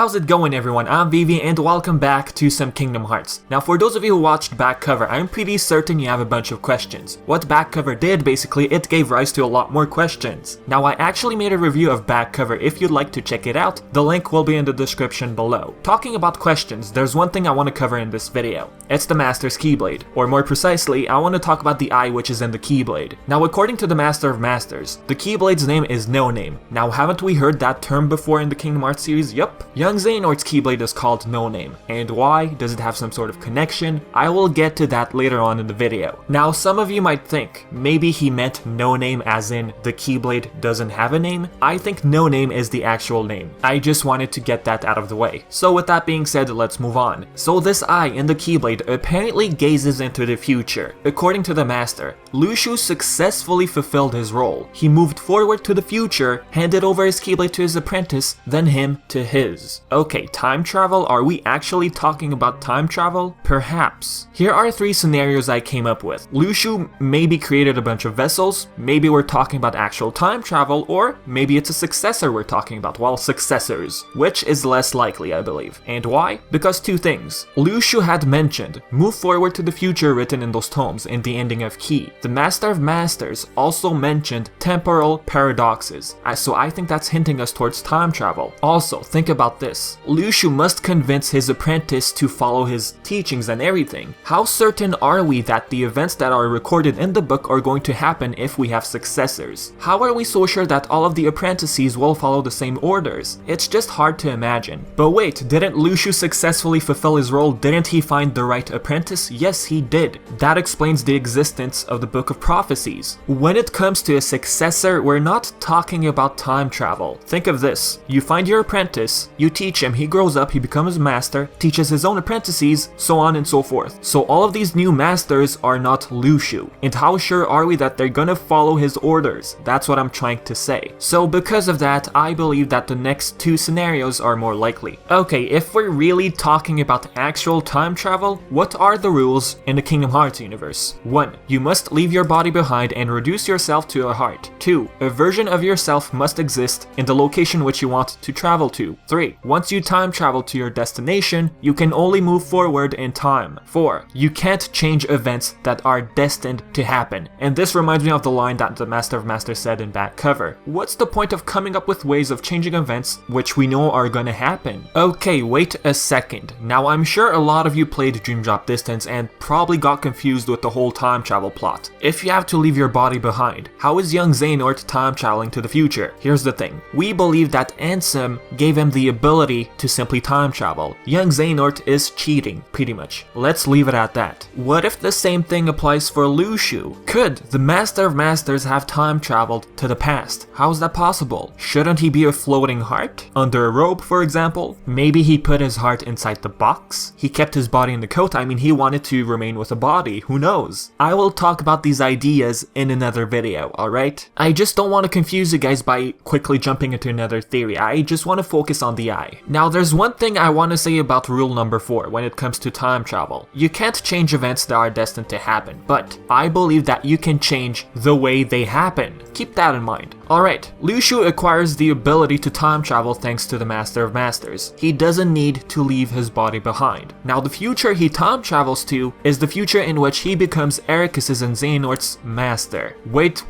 How's it going everyone, I'm Vivi and welcome back to some Kingdom Hearts. Now for those of you who watched back cover, I'm pretty certain you have a bunch of questions. What back cover did basically, it gave rise to a lot more questions. Now I actually made a review of back cover. If you'd like to check it out, the link will be in the description below. Talking about questions, there's one thing I want to cover in this video. It's the Master's Keyblade, or more precisely, I want to talk about the eye which is in the Keyblade. Now according to the Master of Masters, the Keyblade's name is No Name. Now haven't we heard that term before in the Kingdom Hearts series? Yup. Young Xehanort's Keyblade is called No Name. And why? Does it have some sort of connection? I will get to that later on in the video. Now some of you might think, maybe he meant No Name as in the Keyblade doesn't have a name? I think No Name is the actual name. I just wanted to get that out of the way. So with that being said, let's move on. So this eye in the Keyblade apparently gazes into the future. According to the Master, Luxu successfully fulfilled his role. He moved forward to the future, handed over his Keyblade to his apprentice, then him to his. Okay, time travel? Are we actually talking about time travel? Perhaps. Here are 3 scenarios I came up with. Luxu maybe created a bunch of vessels, maybe we're talking about actual time travel, or maybe it's a successor we're talking about. Well, successors. Which is less likely, I believe. And why? Because 2 things. Luxu had mentioned, move forward to the future written in those tomes in the ending of Key. The Master of Masters also mentioned temporal paradoxes, so I think that's hinting us towards time travel. Also, think about this. Luxu must convince his apprentice to follow his teachings and everything. How certain are we that the events that are recorded in the book are going to happen if we have successors? How are we so sure that all of the apprentices will follow the same orders? It's just hard to imagine. But wait, didn't Luxu successfully fulfill his role? Didn't he find the right apprentice? Yes, he did. That explains the existence of the Book of Prophecies. When it comes to a successor, we're not talking about time travel. Think of this. You find your apprentice, you teach him, he grows up, he becomes a master, teaches his own apprentices, so on and so forth. So all of these new masters are not Luxu. And how sure are we that they're gonna follow his orders? That's what I'm trying to say. So because of that, I believe that the next 2 scenarios are more likely. Okay, if we're really talking about actual time travel, what are the rules in the Kingdom Hearts universe? 1. You must leave your body behind and reduce yourself to a heart. 2. A version of yourself must exist in the location which you want to travel to. 3. Once you time travel to your destination, you can only move forward in time. 4. You can't change events that are destined to happen. And this reminds me of the line that the Master of Masters said in back cover. What's the point of coming up with ways of changing events which we know are gonna happen? Okay, wait a second. Now I'm sure a lot of you played Dream Drop Distance and probably got confused with the whole time travel plot. If you have to leave your body behind, how is young Xehanort time traveling to the future? Here's the thing. We believe that Ansem gave him the ability to simply time travel. Young Xehanort is cheating, pretty much. Let's leave it at that. What if the same thing applies for Luxu? Could the Master of Masters have time traveled to the past? How is that possible? Shouldn't he be a floating heart? Under a robe, for example? Maybe he put his heart inside the box? He kept his body in the coat? I mean, he wanted to remain with a body. Who knows? I will talk about these ideas in another video, alright? I just don't want to confuse you guys by quickly jumping into another theory. I just want to focus on the eye. Now, there's one thing I want to say about rule number 4 when it comes to time travel. You can't change events that are destined to happen, but I believe that you can change the way they happen. Keep that in mind. Alright, Luxu acquires the ability to time travel thanks to the Master of Masters. He doesn't need to leave his body behind. Now, the future he time travels to is the future in which he becomes Ericus's and Xehanort's master. Wait.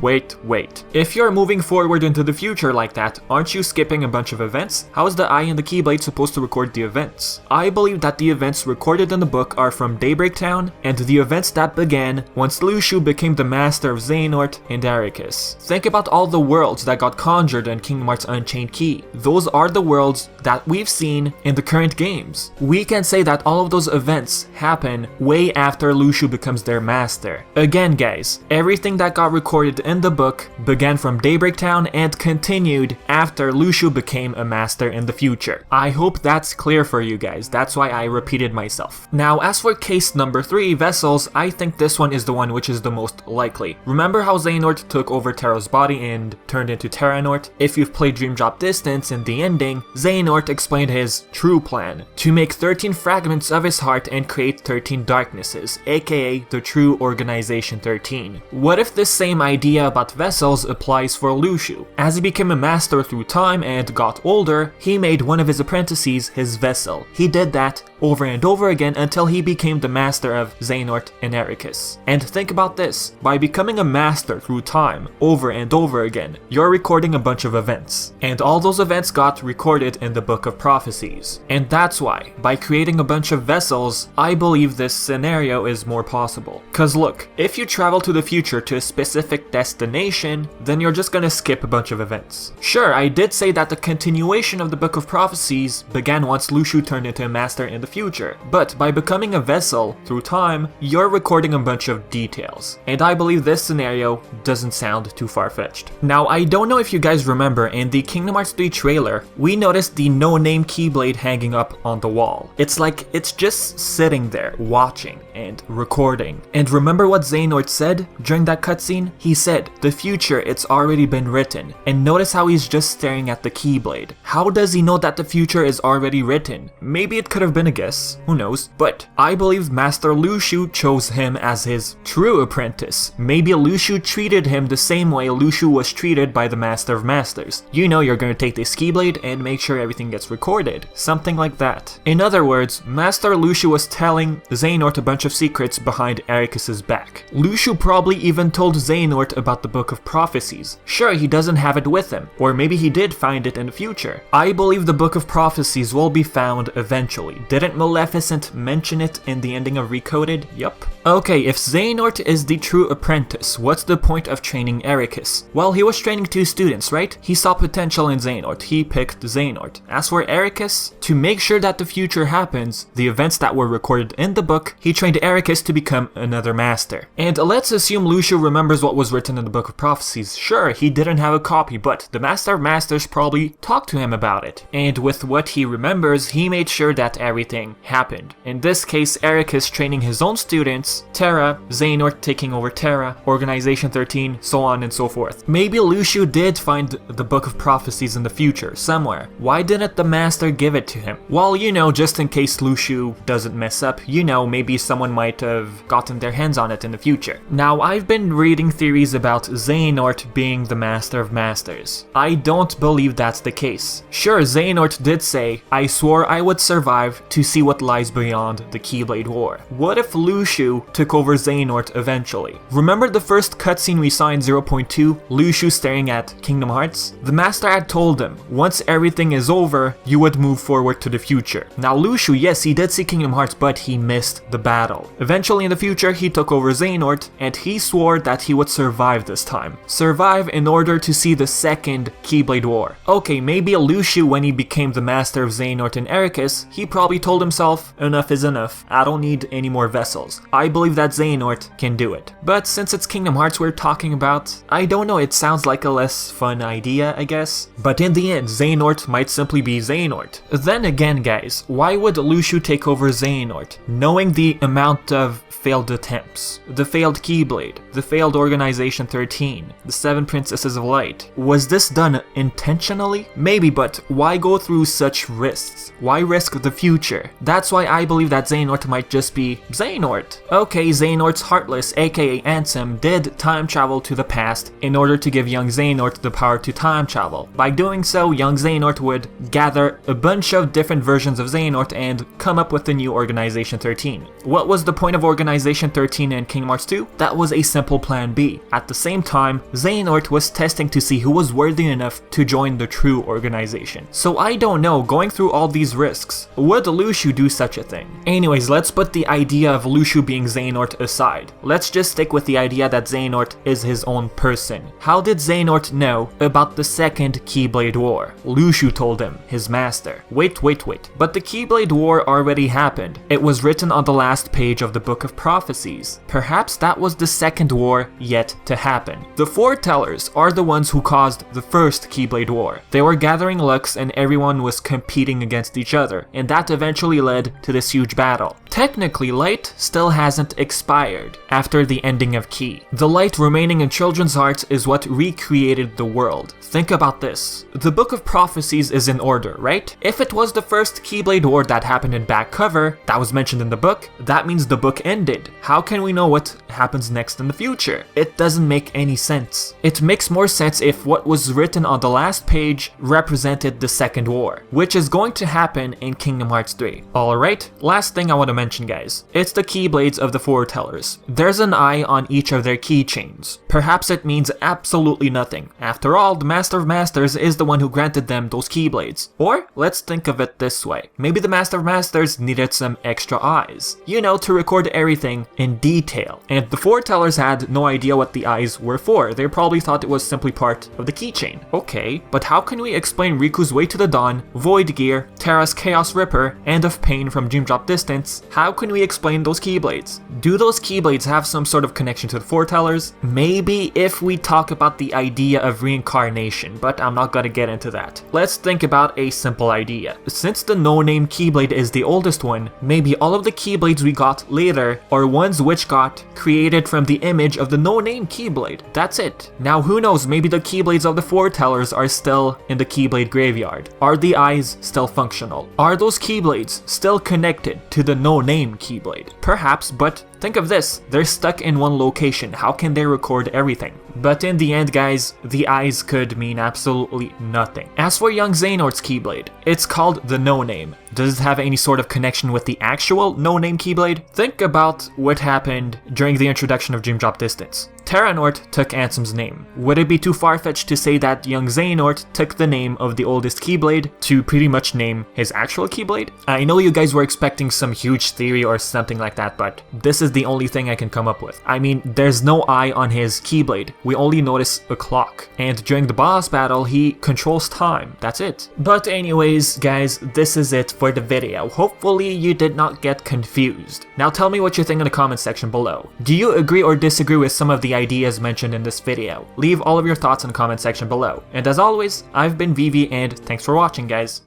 If you're moving forward into the future like that, aren't you skipping a bunch of events? How is the eye in the Keyblade supposed to record the events? I believe that the events recorded in the book are from Daybreak Town and the events that began once Luxu became the master of Xehanort and Ericus. Think about all the worlds that got conjured in Kingdom Hearts Unchained Key. Those are the worlds that we've seen in the current games. We can say that all of those events happen way after Luxu becomes their master. Again guys, everything that got recorded in the book began from Daybreak Town and continued after Luxu became a master in the future. I hope that's clear for you guys, that's why I repeated myself. Now as for case number 3, vessels, I think this one is the one which is the most likely. Remember how Xehanort took over Terra's body and turned turned into Terranort. If you've played Dream Drop Distance, in the ending, Xehanort explained his true plan, to make 13 fragments of his heart and create 13 darknesses, aka the true Organization 13. What if this same idea about vessels applies for Luxu? As he became a master through time and got older, he made one of his apprentices his vessel. He did that over and over again until he became the master of Xehanort and Ericus. And think about this, by becoming a master through time over and over again, you're recording a bunch of events. And all those events got recorded in the Book of Prophecies. And that's why, by creating a bunch of vessels, I believe this scenario is more possible. Cause look, if you travel to the future to a specific destination, then you're just gonna skip a bunch of events. Sure, I did say that the continuation of the Book of Prophecies began once Luxu turned into a master in the future, but by becoming a vessel through time, you're recording a bunch of details, and I believe this scenario doesn't sound too far-fetched. Now, I don't know if you guys remember, in the Kingdom Hearts 3 trailer, we noticed the no-name keyblade hanging up on the wall. It's like it's just sitting there, watching and recording. And remember what Xehanort said during that cutscene? He said, "The future, it's already been written." And notice how he's just staring at the keyblade. How does he know that the future is already written? Maybe it could have been a guess, who knows? But I believe Master Luxu chose him as his true apprentice. Maybe Luxu treated him the same way Luxu was treated by the Master of Masters. You know, you're gonna take this keyblade and make sure everything gets recorded. Something like that. In other words, Master Luxu was telling Xehanort a bunch of secrets behind Ericus's back. Luxu probably even told Xehanort about the Book of Prophecies. Sure, he doesn't have it with him, or maybe he did find it in the future. I believe the Book of Prophecies will be found eventually. Didn't Maleficent mention it in the ending of Recoded? Yup. Okay, if Xehanort is the true apprentice, what's the point of training Ericus? Well, he was training two students, right? He saw potential in Xehanort. He picked Xehanort. As for Ericus, to make sure that the future happens, the events that were recorded in the book, he trained Ericus to become another master. And let's assume Luxu remembers what was written in the Book of Prophecies. Sure, he didn't have a copy, but the Master of Masters probably talked to him about it. And with what he remembers, he made sure that everything happened. In this case, Ericus training his own students, Terra, Xehanort taking over Terra, Organization 13, so on and so forth. Maybe Luxu did find the Book of Prophecies in the future, somewhere. Why didn't the Master give it to him? Well, you know, just in case Luxu doesn't mess up, you know, maybe someone might have gotten their hands on it in the future. Now, I've been reading theories about Xehanort being the Master of Masters. I don't believe that's the case. Sure, Xehanort did say, "I swore I would survive to see what lies beyond the Keyblade War." What if Luxu took over Xehanort eventually? Remember the first cutscene we saw in 0.2, Luxu staring at Kingdom Hearts? The Master had told him, once everything is over, you would move forward to the future. Now Luxu, yes, he did see Kingdom Hearts, but he missed the battle. Eventually in the future, he took over Xehanort, and he swore that he would survive this time. Survive in order to see the second Keyblade War. Okay, maybe Luxu, when he became the master of Xehanort and Ericus, he probably told himself, enough is enough, I don't need any more vessels. I believe that Xehanort can do it. But since it's Kingdom Hearts we're talking about, I don't know, it sounds like a less fun idea, I guess. But in the end, Xehanort might simply be Xehanort. Then again, guys, why would Luxu take over Xehanort, knowing the amount of failed attempts, the failed Keyblade, the failed Organization 13, the 7 Princesses of Light? Was this done intentionally? Maybe, but why go through such risks? Why risk the future? That's why I believe that Xehanort might just be Xehanort. Okay, Xehanort's Heartless, aka Ansem, did time travel to the past in order to give young Xehanort the power to time travel. By doing so, young Xehanort would gather a bunch of different versions of Xehanort and come up with the new Organization 13. What was the point of Organization 13 in Kingdom Hearts 2? That was a simple plan B. At the same time, Xehanort was testing to see who was worthy enough to join the true organization. So I don't know, going through all these risks, would Luxu do such a thing? Anyways, let's put the idea of Luxu being Xehanort aside. Let's just stick with the idea that Xehanort is his own person. How did Xehanort know about the second Keyblade War? Luxu told him, his master. Wait. But the Keyblade War already happened. It was written on the last page of the Book of Prophecies. Perhaps that was the second war yet to happen. The foretellers are the ones who caused the first Keyblade War. They were gathering Lux and everyone was competing against each other, and that eventually led to this huge battle. Technically, Light still hasn't hasn't expired after the ending of Ki. The light remaining in children's hearts is what recreated the world. Think about this. The Book of Prophecies is in order, right? If it was the first Keyblade War that happened in back cover, that was mentioned in the book, that means the book ended. How can we know what happens next in the future? It doesn't make any sense. It makes more sense if what was written on the last page represented the second war, which is going to happen in Kingdom Hearts 3. Alright, last thing I want to mention, guys. It's the keyblades of the foretellers. There's an eye on each of their keychains. Perhaps it means absolutely nothing. After all, the Master of Masters is the one who granted them those keyblades. Or, let's think of it this way. Maybe the Master of Masters needed some extra eyes. You know, to record everything in detail. And the foretellers had no idea what the eyes were for. They probably thought it was simply part of the keychain. Okay, but how can we explain Riku's Way to the Dawn, Void Gear, Terra's Chaos Ripper, End of Pain from Dream Drop Distance? How can we explain those keyblades? Do those keyblades have some sort of connection to the foretellers? Maybe if we talk about the idea of reincarnation, but I'm not gonna get into that. Let's think about a simple idea. Since the no-name keyblade is the oldest one, maybe all of the keyblades we got later are ones which got created from the image of the no-name keyblade. That's it. Now who knows, maybe the keyblades of the foretellers are still in the keyblade graveyard. Are the eyes still functional? Are those keyblades still connected to the no-name keyblade? Perhaps, but think of this, they're stuck in one location, how can they record everything? But in the end, guys, the eyes could mean absolutely nothing. As for young Xehanort's keyblade, it's called the No-Name. Does it have any sort of connection with the actual No-Name keyblade? Think about what happened during the introduction of Dream Drop Distance. Terranort took Ansem's name. Would it be too far-fetched to say that young Xehanort took the name of the oldest keyblade to pretty much name his actual keyblade? I know you guys were expecting some huge theory or something like that, but this is the only thing I can come up with. I mean, there's no eye on his keyblade. We only notice a clock. And during the boss battle, he controls time. That's it. But anyways, guys, this is it for the video. Hopefully you did not get confused. Now tell me what you think in the comment section below. Do you agree or disagree with some of the ideas mentioned in this video? Leave all of your thoughts in the comment section below. And as always, I've been Vivi and thanks for watching, guys.